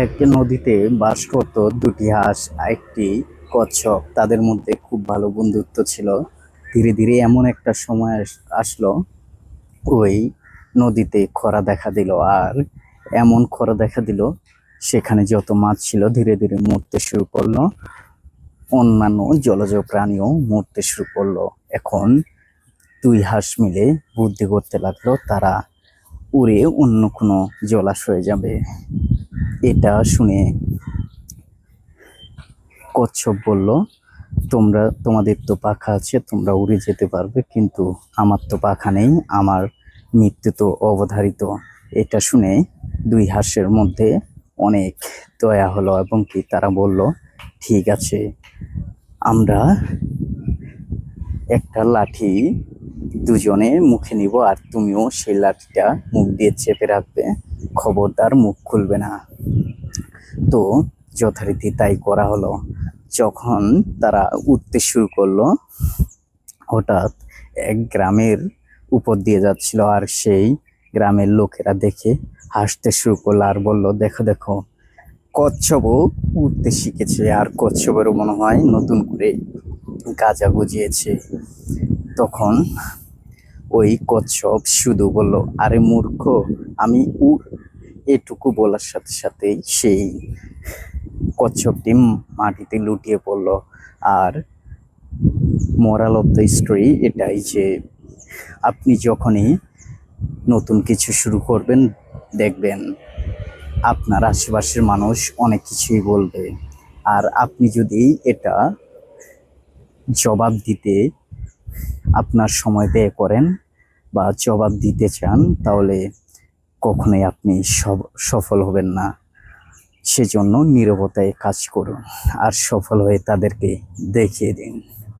এক নদীতে বাস করত দুটি হাঁস, একটি কচ্ছপ। তাদের মধ্যে খুব ভালো বন্ধুত্ব ছিল। ধীরে ধীরে এমন একটা সময় আসলো, ওই নদীতে খরা দেখা দিল। আর এমন খরা দেখা দিল, সেখানে যত মাছ ছিল ধীরে ধীরে মরতে শুরু করলো। অন্যান্য জলজ প্রাণীও মরতে শুরু করলো। এখন দুই হাঁস মিলে বুদ্ধি করতে লাগলো, তারা উড়ে অন্য কোনো জলাশয়ে যাবে। এটা শুনে কচ্ছপ বলল, তোমাদের তো পাখা আছে, তোমরা উড়ে যেতে পারবে, কিন্তু আমার তো পাখা নেই, আমার মৃত্যু তো অবধারিত। এটা শুনে দুই হাঁসের মধ্যে অনেক দয়া হলো, এবং কি তারা বলল, ঠিক আছে, আমরা একটা লাঠি দুজনে মুখে নিব, আর তুমিও সেই লাঠিটা মুখ দিয়ে চেপে রাখবে, খবরদার মুখ খুলবে না। তো যথারীতি তাই করা হলো। যখন তারা উঠতে শুরু করলো, হঠাৎ এক গ্রামের উপর দিয়ে যাচ্ছিল, আর সেই গ্রামের লোকেরা দেখে হাসতে শুরু করলো আর বলল, দেখো দেখো, কচ্ছপও উঠতে শিখেছে, আর কচ্ছপেরও মনে হয় নতুন করে গাজা গজিয়েছে। তখন ওই কচ্ছপ শুধু বলল, আরে মূর্খ, আমি উড়। এটুকু বলার সাথে সাথেই সেই কচ্ছপটি মাটিতে লুটিয়ে পড়লো। আর মোরাল অফ দ্য স্টোরি এটাই যে, আপনি যখনই নতুন কিছু শুরু করবেন, দেখবেন আপনার আশেপাশের মানুষ অনেক কিছুই বলবে। আর আপনি যদি এটা জবাব দিতে আপনার সময় ব্যয় করেন বা জবাব দিতে চান, তাহলে কখনোই আপনি সফল হবেন না। সেজন্য নীরবতায় কাজ করুন আর সফল হয়ে তাদেরকে দেখিয়ে দিন।